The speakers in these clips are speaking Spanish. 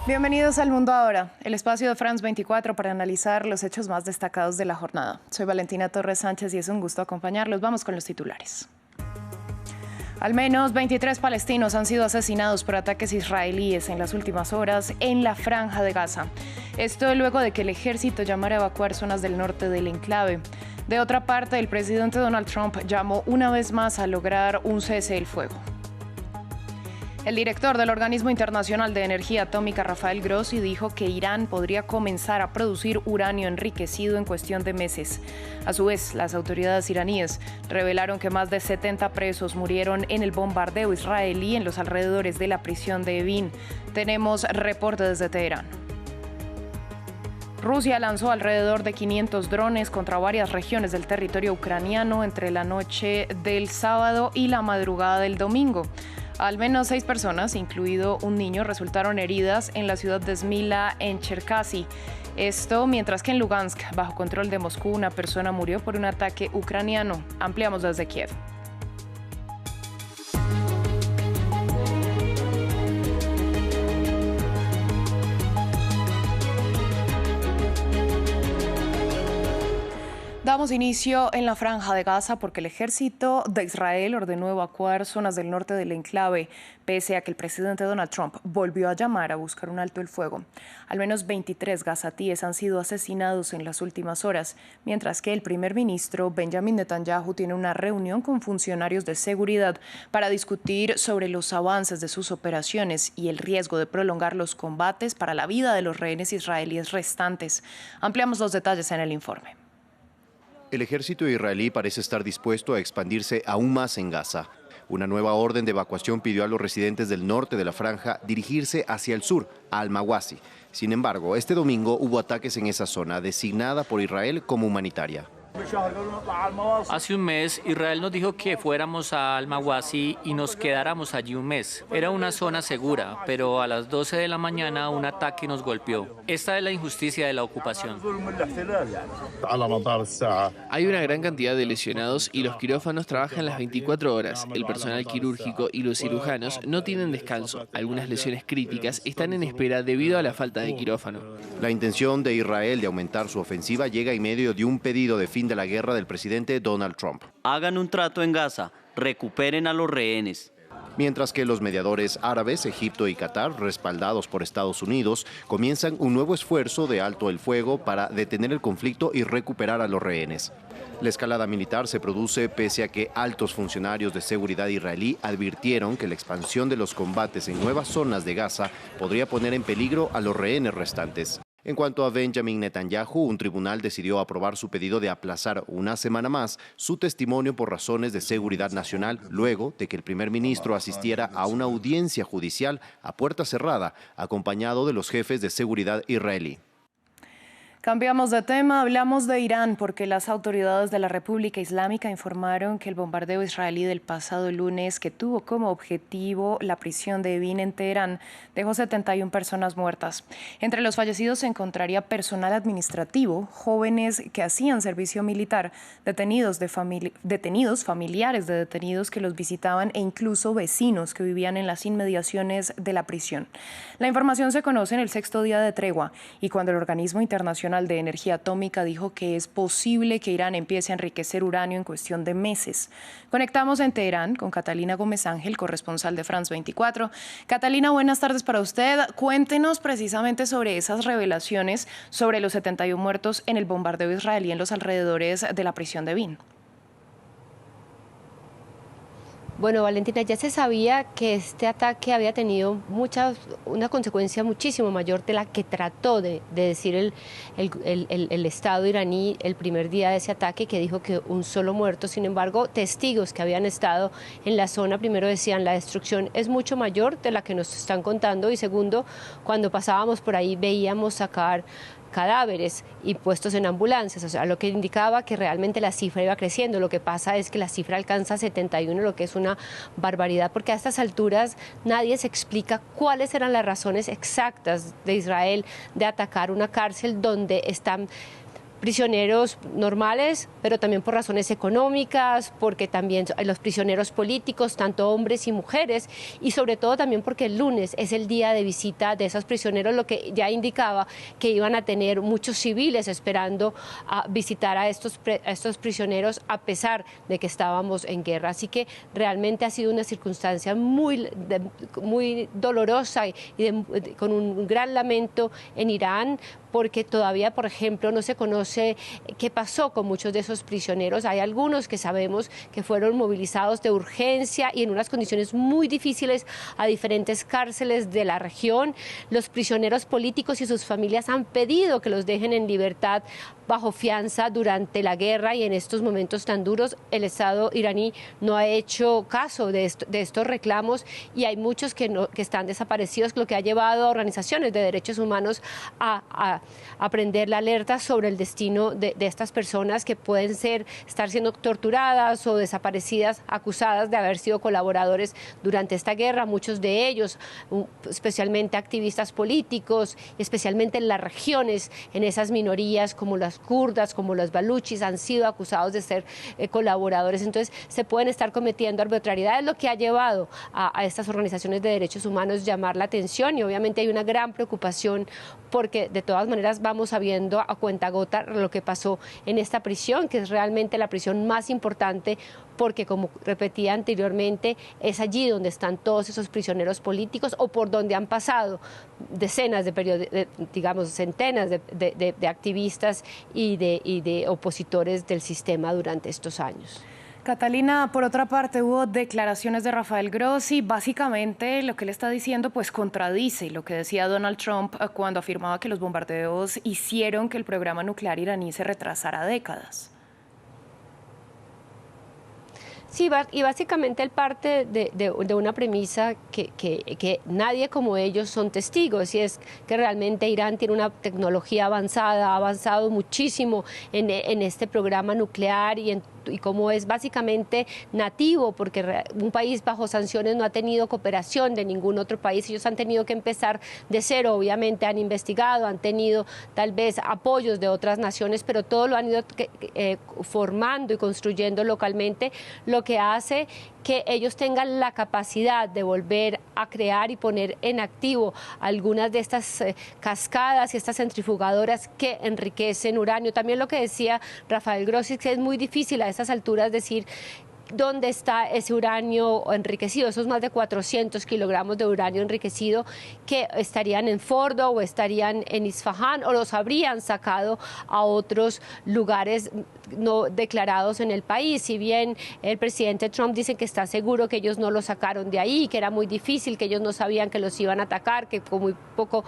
Bienvenidos al Mundo Ahora, el espacio de France 24 para analizar los hechos más destacados de la jornada. Soy Valentina Torres Sánchez y es un gusto acompañarlos. Vamos con los titulares. Al menos 23 palestinos han sido asesinados por ataques israelíes en las últimas horas en la Franja de Gaza. Esto luego de que el ejército llamara a evacuar zonas del norte del enclave. De otra parte, el presidente Donald Trump llamó una vez más a lograr un cese del fuego. El director del Organismo Internacional de Energía Atómica, Rafael Grossi, dijo que Irán podría comenzar a producir uranio enriquecido en cuestión de meses. A su vez, las autoridades iraníes revelaron que más de 70 presos murieron en el bombardeo israelí en los alrededores de la prisión de Evin. Tenemos reporte desde Teherán. Rusia lanzó alrededor de 500 drones contra varias regiones del territorio ucraniano entre la noche del sábado y la madrugada del domingo. Al menos 6 personas, incluido un niño, resultaron heridas en la ciudad de Smila, en Cherkasy. Esto mientras que en Lugansk, bajo control de Moscú, una persona murió por un ataque ucraniano. Ampliamos desde Kiev. Damos inicio en la Franja de Gaza porque el ejército de Israel ordenó evacuar zonas del norte del enclave, pese a que el presidente Donald Trump volvió a llamar a buscar un alto el fuego. Al menos 23 gazatíes han sido asesinados en las últimas horas, mientras que el primer ministro Benjamin Netanyahu tiene una reunión con funcionarios de seguridad para discutir sobre los avances de sus operaciones y el riesgo de prolongar los combates para la vida de los rehenes israelíes restantes. Ampliamos los detalles en el informe. El ejército israelí parece estar dispuesto a expandirse aún más en Gaza. Una nueva orden de evacuación pidió a los residentes del norte de la franja dirigirse hacia el sur, a Al-Mawasi. Sin embargo, este domingo hubo ataques en esa zona, designada por Israel como humanitaria. Hace un mes, Israel nos dijo que fuéramos a Al-Mawasi y nos quedáramos allí un mes. Era una zona segura, pero a las 12 de la mañana un ataque nos golpeó. Esta es la injusticia de la ocupación. Hay una gran cantidad de lesionados y los quirófanos trabajan las 24 horas. El personal quirúrgico y los cirujanos no tienen descanso. Algunas lesiones críticas están en espera debido a la falta de quirófano. La intención de Israel de aumentar su ofensiva llega en medio de un pedido de fin de la guerra del presidente Donald Trump. Hagan un trato en Gaza, recuperen a los rehenes. Mientras que los mediadores árabes, Egipto y Qatar, respaldados por Estados Unidos, comienzan un nuevo esfuerzo de alto el fuego para detener el conflicto y recuperar a los rehenes. La escalada militar se produce pese a que altos funcionarios de seguridad israelí advirtieron que la expansión de los combates en nuevas zonas de Gaza podría poner en peligro a los rehenes restantes. En cuanto a Benjamin Netanyahu, un tribunal decidió aprobar su pedido de aplazar una semana más su testimonio por razones de seguridad nacional, luego de que el primer ministro asistiera a una audiencia judicial a puerta cerrada, acompañado de los jefes de seguridad israelí. Cambiamos de tema, hablamos de Irán porque las autoridades de la República Islámica informaron que el bombardeo israelí del pasado lunes, que tuvo como objetivo la prisión de Evin en Teherán, dejó 71 personas muertas. Entre los fallecidos se encontraría personal administrativo, jóvenes que hacían servicio militar, detenidos, familiares de detenidos que los visitaban e incluso vecinos que vivían en las inmediaciones de la prisión. La información se conoce en el 6º día de tregua y cuando el Organismo Internacional de Energía Atómica dijo que es posible que Irán empiece a enriquecer uranio en cuestión de meses. Conectamos en Teherán con Catalina Gómez Ángel, corresponsal de France 24. Catalina, buenas tardes para usted. Cuéntenos precisamente sobre esas revelaciones sobre los 71 muertos en el bombardeo israelí en los alrededores de la prisión de Evin. Bueno, Valentina, ya se sabía que este ataque había tenido una consecuencia muchísimo mayor de la que trató de decir el Estado iraní el primer día de ese ataque, que dijo que un solo muerto. Sin embargo, testigos que habían estado en la zona primero decían la destrucción es mucho mayor de la que nos están contando, y segundo, cuando pasábamos por ahí veíamos sacar cadáveres y puestos en ambulancias, o sea, lo que indicaba que realmente la cifra iba creciendo. Lo que pasa es que la cifra alcanza 71, lo que es una barbaridad, porque a estas alturas nadie se explica cuáles eran las razones exactas de Israel de atacar una cárcel donde están prisioneros normales, pero también por razones económicas, porque también los prisioneros políticos, tanto hombres y mujeres, y sobre todo también porque el lunes es el día de visita de esos prisioneros, lo que ya indicaba que iban a tener muchos civiles esperando a visitar a estos prisioneros a pesar de que estábamos en guerra. Así que realmente ha sido una circunstancia muy dolorosa y con un gran lamento en Irán, porque todavía, por ejemplo, no se conoce qué pasó con muchos de esos prisioneros. Hay algunos que sabemos que fueron movilizados de urgencia y en unas condiciones muy difíciles a diferentes cárceles de la región. Los prisioneros políticos y sus familias han pedido que los dejen en libertad bajo fianza durante la guerra, y en estos momentos tan duros el Estado iraní no ha hecho caso de estos reclamos, y hay muchos que están desaparecidos, lo que ha llevado a organizaciones de derechos humanos a prender la alerta sobre el destino de estas personas que pueden estar siendo torturadas o desaparecidas, acusadas de haber sido colaboradores durante esta guerra. Muchos de ellos, especialmente activistas políticos, especialmente en las regiones, en esas minorías como las kurdas, como los baluchis, han sido acusados de ser colaboradores. Entonces se pueden estar cometiendo arbitrariedades, lo que ha llevado a estas organizaciones de derechos humanos a llamar la atención, y obviamente hay una gran preocupación porque de todas maneras vamos sabiendo a cuentagota lo que pasó en esta prisión, que es realmente la prisión más importante, porque, como repetía anteriormente, es allí donde están todos esos prisioneros políticos, o por donde han pasado decenas digamos centenas de activistas y de opositores del sistema durante estos años. Catalina, por otra parte, hubo declaraciones de Rafael Grossi. Básicamente lo que él está diciendo pues contradice lo que decía Donald Trump cuando afirmaba que los bombardeos hicieron que el programa nuclear iraní se retrasara décadas. Sí, y básicamente él parte de una premisa que nadie como ellos son testigos, y es que realmente Irán tiene una tecnología avanzada, ha avanzado muchísimo en este programa nuclear, y como es básicamente nativo, porque un país bajo sanciones no ha tenido cooperación de ningún otro país, ellos han tenido que empezar de cero. Obviamente han investigado, han tenido tal vez apoyos de otras naciones, pero todo lo han ido formando y construyendo localmente, lo que hace que ellos tengan la capacidad de volver a crear y poner en activo algunas de estas cascadas y estas centrifugadoras que enriquecen uranio. También lo que decía Rafael Grossi, que es muy difícil a estas alturas decir dónde está ese uranio enriquecido, esos más de 400 kilogramos de uranio enriquecido que estarían en Fordo o estarían en Isfahán, o los habrían sacado a otros lugares no declarados en el país. Si bien el presidente Trump dice que está seguro que ellos no lo sacaron de ahí, que era muy difícil, que ellos no sabían que los iban a atacar, que con muy poco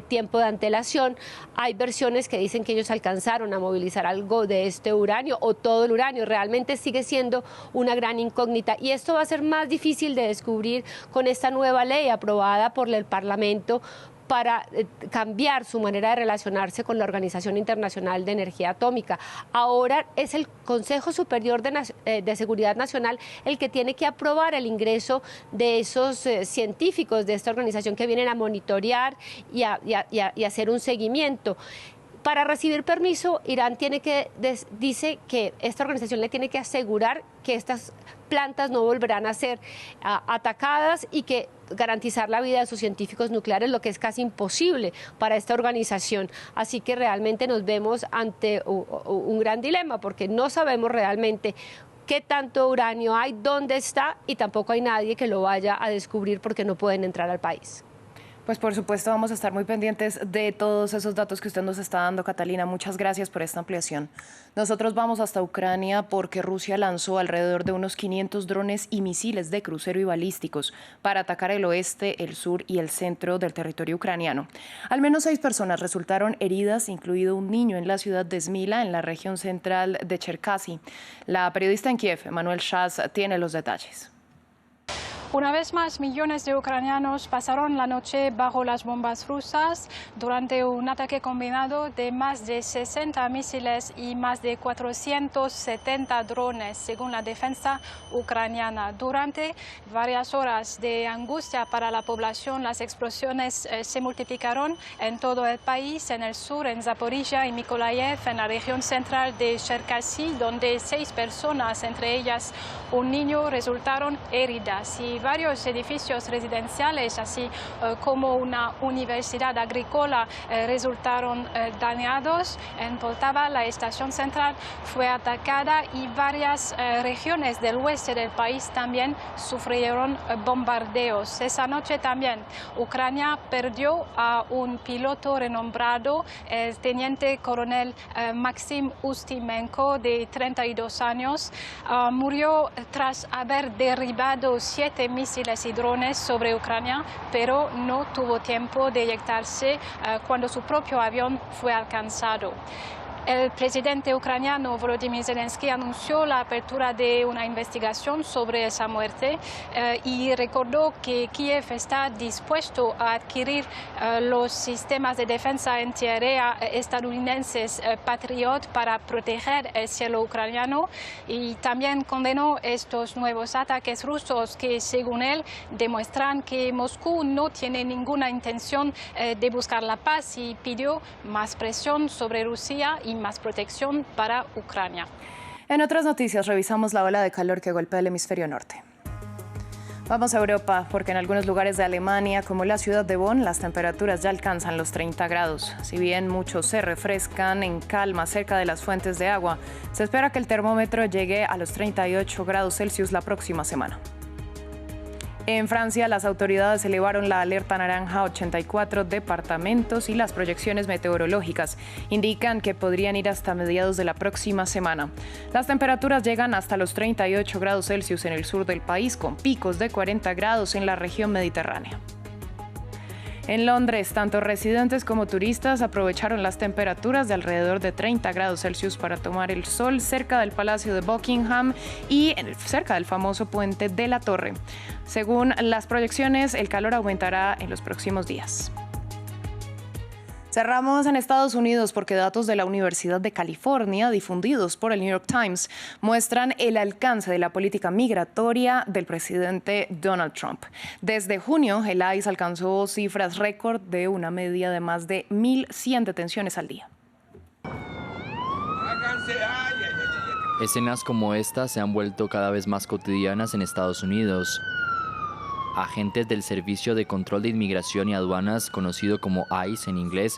tiempo de antelación, hay versiones que dicen que ellos alcanzaron a movilizar algo de este uranio o todo el uranio. Realmente sigue siendo una gran incógnita, y esto va a ser más difícil de descubrir con esta nueva ley aprobada por el Parlamento para cambiar su manera de relacionarse con la Organización Internacional de Energía Atómica. Ahora es el Consejo Superior de Seguridad Nacional el que tiene que aprobar el ingreso de esos científicos de esta organización que vienen a monitorear y a hacer un seguimiento. Para recibir permiso, Irán dice que esta organización le tiene que asegurar que estas plantas no volverán a ser atacadas y que garantizar la vida de sus científicos nucleares, lo que es casi imposible para esta organización. Así que realmente nos vemos ante un gran dilema, porque no sabemos realmente qué tanto uranio hay, dónde está, y tampoco hay nadie que lo vaya a descubrir porque no pueden entrar al país. Pues por supuesto vamos a estar muy pendientes de todos esos datos que usted nos está dando, Catalina. Muchas gracias por esta ampliación. Nosotros vamos hasta Ucrania porque Rusia lanzó alrededor de unos 500 drones y misiles de crucero y balísticos para atacar el oeste, el sur y el centro del territorio ucraniano. Al menos 6 personas resultaron heridas, incluido un niño en la ciudad de Smila, en la región central de Cherkasy. La periodista en Kiev, Emanuel Shaz, tiene los detalles. Una vez más, millones de ucranianos pasaron la noche bajo las bombas rusas durante un ataque combinado de más de 60 misiles y más de 470 drones, según la defensa ucraniana. Durante varias horas de angustia para la población, las explosiones se multiplicaron en todo el país, en el sur, en Zaporizhia y Mykolaiv, en la región central de Cherkasy, donde 6 personas, entre ellas un niño, resultaron heridas, y varios edificios residenciales, así como una universidad agrícola, resultaron dañados. En Poltava, la estación central fue atacada y varias regiones del oeste del país también sufrieron bombardeos. Esa noche también Ucrania perdió a un piloto renombrado, el teniente coronel Maxim Ustimenko, de 32 años. Murió tras haber derribado 7 misiles y drones sobre Ucrania, pero no tuvo tiempo de eyectarse cuando su propio avión fue alcanzado. El presidente ucraniano Volodymyr Zelensky anunció la apertura de una investigación sobre esa muerte y recordó que Kiev está dispuesto a adquirir los sistemas de defensa antiaérea estadounidenses Patriot para proteger el cielo ucraniano, y también condenó estos nuevos ataques rusos que, según él, demuestran que Moscú no tiene ninguna intención de buscar la paz, y pidió más presión sobre Rusia y más protección para Ucrania. En otras noticias, revisamos la ola de calor que golpea el hemisferio norte. Vamos a Europa, porque en algunos lugares de Alemania, como la ciudad de Bonn, las temperaturas ya alcanzan los 30 grados. Si bien muchos se refrescan en calma cerca de las fuentes de agua, se espera que el termómetro llegue a los 38 grados Celsius la próxima semana. En Francia, las autoridades elevaron la alerta naranja a 84 departamentos y las proyecciones meteorológicas indican que podrían ir hasta mediados de la próxima semana. Las temperaturas llegan hasta los 38 grados Celsius en el sur del país, con picos de 40 grados en la región mediterránea. En Londres, tanto residentes como turistas aprovecharon las temperaturas de alrededor de 30 grados Celsius para tomar el sol cerca del Palacio de Buckingham y cerca del famoso puente de la Torre. Según las proyecciones, el calor aumentará en los próximos días. Cerramos en Estados Unidos porque datos de la Universidad de California, difundidos por el New York Times, muestran el alcance de la política migratoria del presidente Donald Trump. Desde junio, el ICE alcanzó cifras récord de una media de más de 1.100 detenciones al día. Escenas como esta se han vuelto cada vez más cotidianas en Estados Unidos. Agentes del Servicio de Control de Inmigración y Aduanas, conocido como ICE en inglés,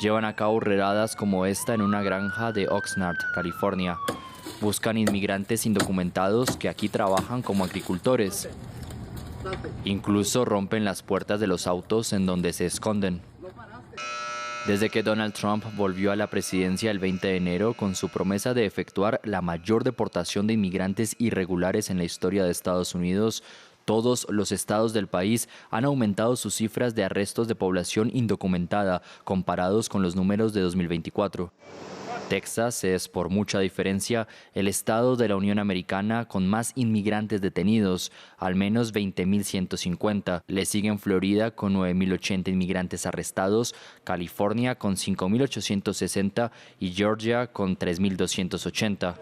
llevan a cabo redadas como esta en una granja de Oxnard, California. Buscan inmigrantes indocumentados que aquí trabajan como agricultores. Incluso rompen las puertas de los autos en donde se esconden. Desde que Donald Trump volvió a la presidencia el 20 de enero con su promesa de efectuar la mayor deportación de inmigrantes irregulares en la historia de Estados Unidos, todos los estados del país han aumentado sus cifras de arrestos de población indocumentada comparados con los números de 2024. Texas es, por mucha diferencia, el estado de la Unión Americana con más inmigrantes detenidos, al menos 20.150. Le siguen Florida con 9.080 inmigrantes arrestados, California con 5.860 y Georgia con 3.280.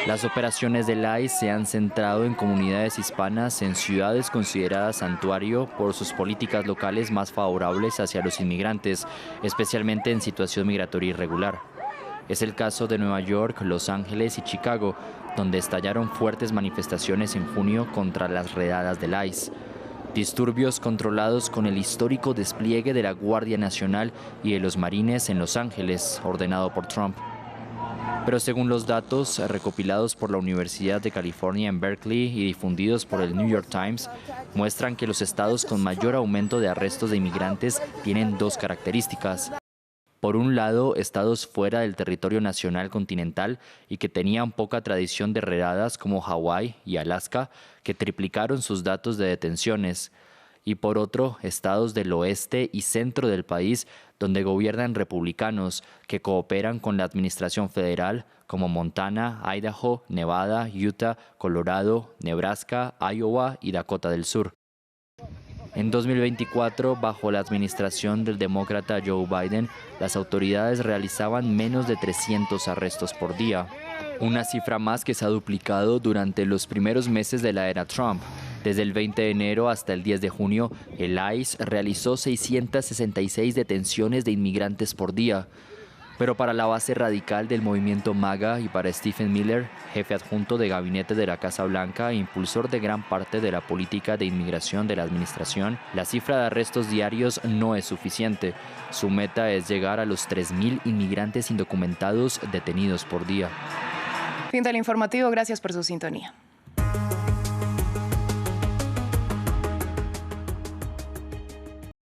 Las operaciones del ICE se han centrado en comunidades hispanas en ciudades consideradas santuario por sus políticas locales más favorables hacia los inmigrantes, especialmente en situación migratoria irregular. Es el caso de Nueva York, Los Ángeles y Chicago, donde estallaron fuertes manifestaciones en junio contra las redadas del ICE. Disturbios controlados con el histórico despliegue de la Guardia Nacional y de los Marines en Los Ángeles, ordenado por Trump. Pero según los datos recopilados por la Universidad de California en Berkeley y difundidos por el New York Times, muestran que los estados con mayor aumento de arrestos de inmigrantes tienen dos características. Por un lado, estados fuera del territorio nacional continental y que tenían poca tradición de redadas como Hawái y Alaska, que triplicaron sus datos de detenciones. y por otro, estados del oeste y centro del país donde gobiernan republicanos que cooperan con la administración federal, como Montana, Idaho, Nevada, Utah, Colorado, Nebraska, Iowa y Dakota del Sur. En 2024, bajo la administración del demócrata Joe Biden, las autoridades realizaban menos de 300 arrestos por día, una cifra más que se ha duplicado durante los primeros meses de la era Trump. Desde el 20 de enero hasta el 10 de junio, el ICE realizó 666 detenciones de inmigrantes por día. Pero para la base radical del movimiento MAGA y para Stephen Miller, jefe adjunto de gabinete de la Casa Blanca e impulsor de gran parte de la política de inmigración de la administración, la cifra de arrestos diarios no es suficiente. Su meta es llegar a los 3.000 inmigrantes indocumentados detenidos por día. Fin del informativo, gracias por su sintonía.